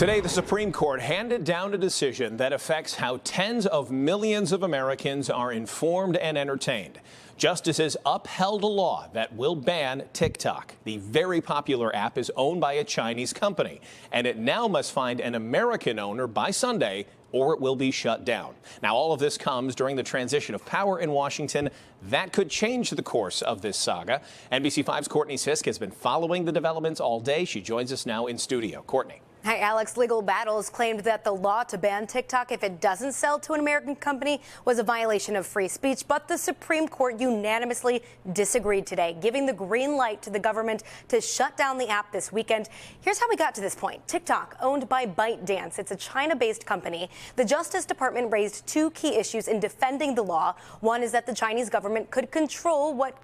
Today, the Supreme Court handed down a decision that affects how tens of millions of Americans are informed and entertained. Justices upheld a law that will ban TikTok. The very popular app is owned by a Chinese company, and it now must find an American owner by Sunday, or it will be shut down. Now, all of this comes during the transition of power in Washington. That could change the course of this saga. NBC5's Courtney Sisk has been following the developments all day. She joins us now in studio. Courtney. Hi, Alex. Legal Battles claimed that the law to ban TikTok if it doesn't sell to an American company was a violation of free speech, but the Supreme Court unanimously disagreed today, giving the green light to the government to shut down the app this weekend. Here's how we got to this point. TikTok, owned by ByteDance, it's a China-based company. The Justice Department raised two key issues in defending the law. One is that the Chinese government could control what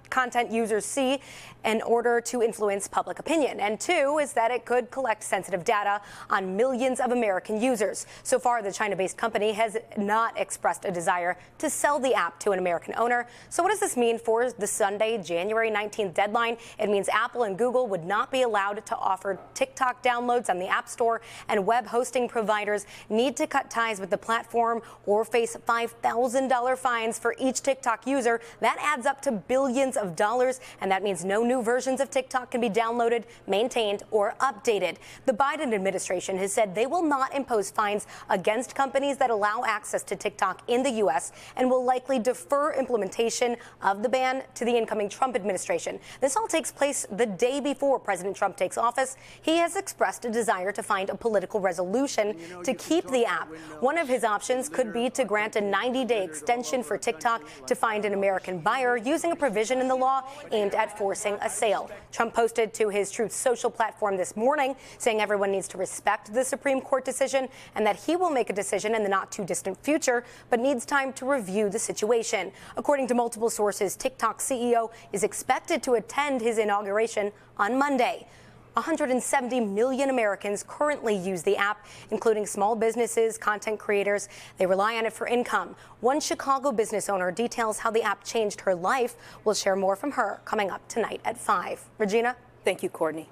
content users see in order to influence public opinion. And two is that it could collect sensitive data on millions of American users. So far, the China-based company has not expressed a desire to sell the app to an American owner. So what does this mean for the Sunday, January 19th deadline? It means Apple and Google would not be allowed to offer TikTok downloads on the App Store, and web hosting providers need to cut ties with the platform or face $5,000 fines for each TikTok user. That adds up to billions of dollars, and that means no new versions of TikTok can be downloaded, maintained, or updated. The Biden administration has said they will not impose fines against companies that allow access to TikTok in the U.S. and will likely defer implementation of the ban to the incoming Trump administration. This all takes place the day before President Trump takes office. He has expressed a desire to find a political resolution to keep the app. One of his options could be to grant a 90-day extension for TikTok to find an American buyer using a provision in the law aimed at forcing a sale. Trump posted to his Truth Social platform this morning saying everyone needs to respect the Supreme Court decision and that he will make a decision in the not too distant future, but needs time to review the situation. According to multiple sources, TikTok CEO is expected to attend his inauguration on Monday. 170 million Americans currently use the app, including small businesses, content creators. They rely on it for income. One Chicago business owner details how the app changed her life. We'll share more from her coming up tonight at 5. Regina? Thank you, Courtney.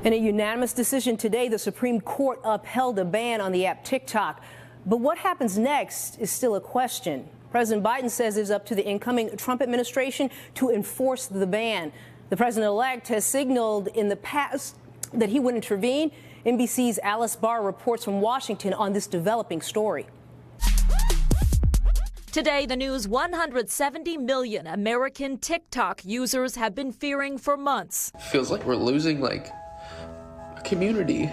In a unanimous decision today, the Supreme Court upheld a ban on the app TikTok. But what happens next is still a question. President Biden says it's up to the incoming Trump administration to enforce the ban. The president-elect has signaled in the past that he would intervene. NBC's Alice Barr reports from Washington on this developing story. Today, the news 170 million American TikTok users have been fearing for months. Feels like we're losing, a community.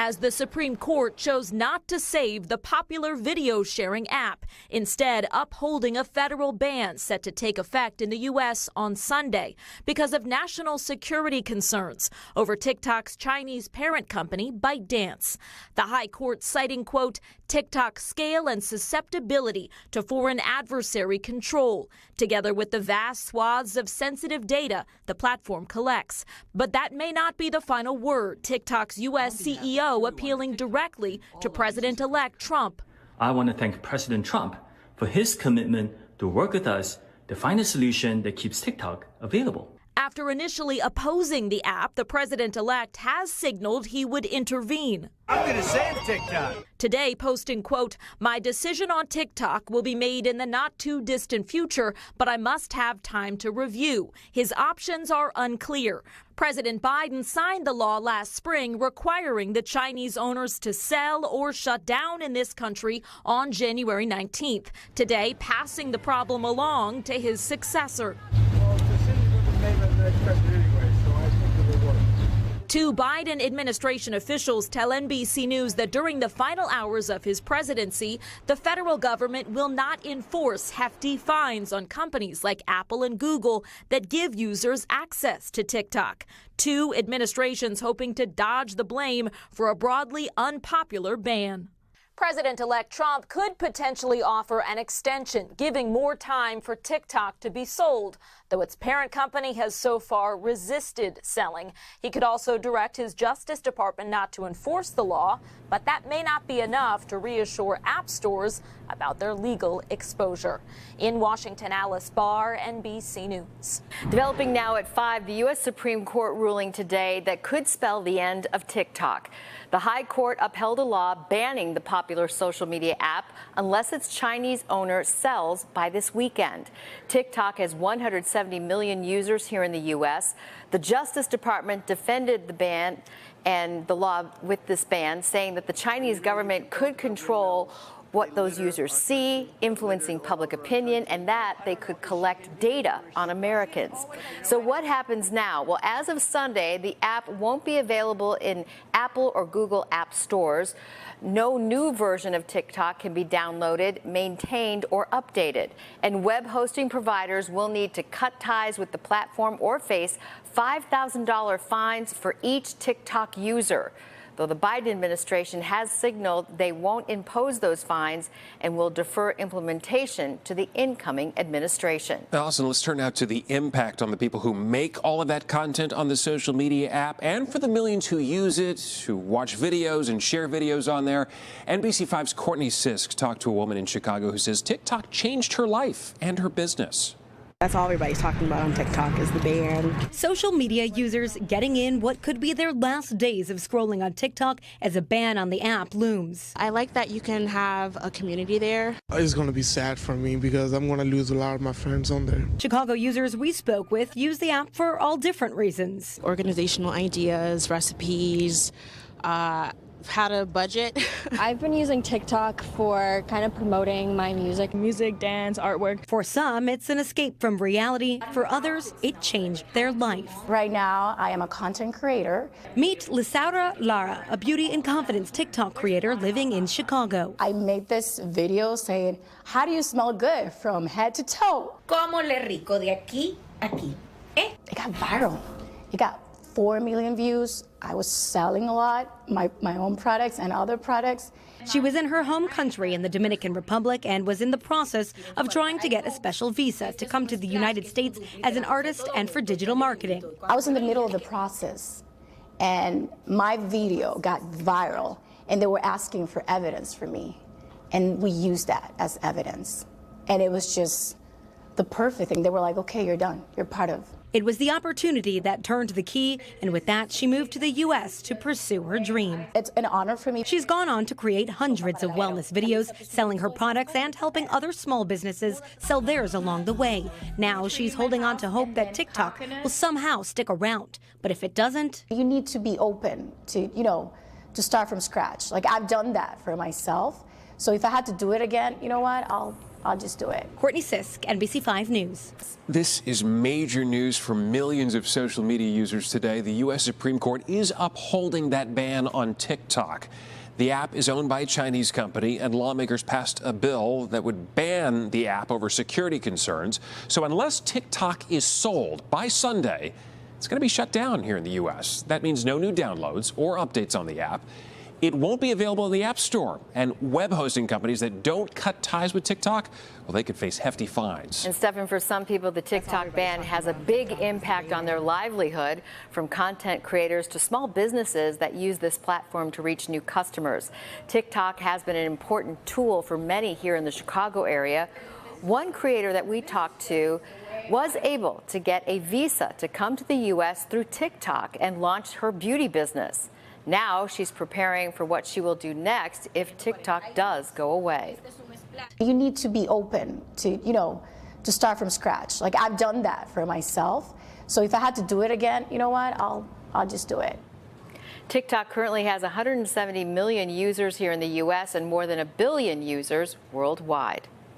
As the Supreme Court chose not to save the popular video sharing app, instead upholding a federal ban set to take effect in the U.S. on Sunday because of national security concerns over TikTok's Chinese parent company, ByteDance. The High Court citing, quote, TikTok's scale and susceptibility to foreign adversary control, together with the vast swaths of sensitive data the platform collects. But that may not be the final word. TikTok's U.S. CEO appealing directly to President-elect Trump. I want to thank President Trump for his commitment to work with us to find a solution that keeps TikTok available. After initially opposing the app, the president-elect has signaled he would intervene. I'm going to save TikTok. Today, posting, quote, my decision on TikTok will be made in the not-too-distant future, but I must have time to review. His options are unclear. President Biden signed the law last spring requiring the Chinese owners to sell or shut down in this country on January 19th. Today, passing the problem along to his successor. Two Biden administration officials tell NBC News that during the final hours of his presidency, the federal government will not enforce hefty fines on companies like Apple and Google that give users access to TikTok. Two administrations hoping to dodge the blame for a broadly unpopular ban. President-elect Trump could potentially offer an extension, giving more time for TikTok to be sold, though its parent company has so far resisted selling. He could also direct his Justice Department not to enforce the law, but that may not be enough to reassure app stores about their legal exposure. In Washington, Alice Barr, NBC News. Developing now at 5, the U.S. Supreme Court ruling today that could spell the end of TikTok. The High Court upheld a law banning the popular social media app unless its Chinese owner sells by this weekend. TikTok has 170 million users here in the U.S. The Justice Department defended the ban and the law with this ban, saying that the Chinese government could control what those users see, influencing public opinion, and that they could collect data on Americans. So what happens now? Well, as of Sunday, the app won't be available in Apple or Google app stores. No new version of TikTok can be downloaded, maintained, or updated. And web hosting providers will need to cut ties with the platform or face $5,000 fines for each TikTok user. Though the Biden administration has signaled they won't impose those fines and will defer implementation to the incoming administration. Allison, let's turn now to the impact on the people who make all of that content on the social media app and for the millions who use it, who watch videos and share videos on there. NBC5's Courtney Sisk talked to a woman in Chicago who says TikTok changed her life and her business. That's all everybody's talking about on TikTok is the ban. Social media users getting in what could be their last days of scrolling on TikTok as a ban on the app looms. I like that you can have a community there. It's going to be sad for me because I'm going to lose a lot of my friends on there. Chicago users we spoke with use the app for all different reasons. Organizational ideas, recipes, how to budget. I've been using TikTok for kind of promoting my music, dance, artwork. For some, it's an escape from reality. For others, it changed their life. Right now, I am a content creator. Meet Lisaura Lara, a beauty and confidence TikTok creator living in Chicago. I made this video saying, how do you smell good from head to toe? ¿Cómo le rico de aquí a aquí? It got viral. It got 4 million views. I was selling a lot, my own products and other products. She was in her home country in the Dominican Republic and was in the process of trying to get a special visa to come to the United States as an artist and for digital marketing. I was in the middle of the process and my video got viral and they were asking for evidence for me. And we used that as evidence. And it was just the perfect thing. They were like, okay, you're done. You're part of. It was the opportunity that turned the key, and with that, she moved to the U.S. to pursue her dream. It's an honor for me. She's gone on to create hundreds of wellness videos, selling her products and helping other small businesses sell theirs along the way. Now she's holding on to hope that TikTok will somehow stick around. But if it doesn't... You need to be open to, to start from scratch. Like, I've done that for myself. So if I had to do it again, you know what? I'll just do it. Courtney Sisk, NBC5 News. This is major news for millions of social media users today. The U.S. Supreme Court is upholding that ban on TikTok. The app is owned by a Chinese company, and lawmakers passed a bill that would ban the app over security concerns. So unless TikTok is sold by Sunday, it's going to be shut down here in the U.S. That means no new downloads or updates on the app. It won't be available in the App Store, and web hosting companies that don't cut ties with TikTok, well, they could face hefty fines. And Stephan, for some people, the TikTok ban has a big impact on their livelihood, from content creators to small businesses that use this platform to reach new customers. TikTok has been an important tool for many here in the Chicago area. One creator that we talked to was able to get a visa to come to the U.S. through TikTok and launched her beauty business. Now she's preparing for what she will do next if TikTok does go away. You need to be open to, to start from scratch. Like, I've done that for myself. So if I had to do it again, you know what? I'll just do it. TikTok currently has 170 million users here in the U.S. and more than 1 billion users worldwide.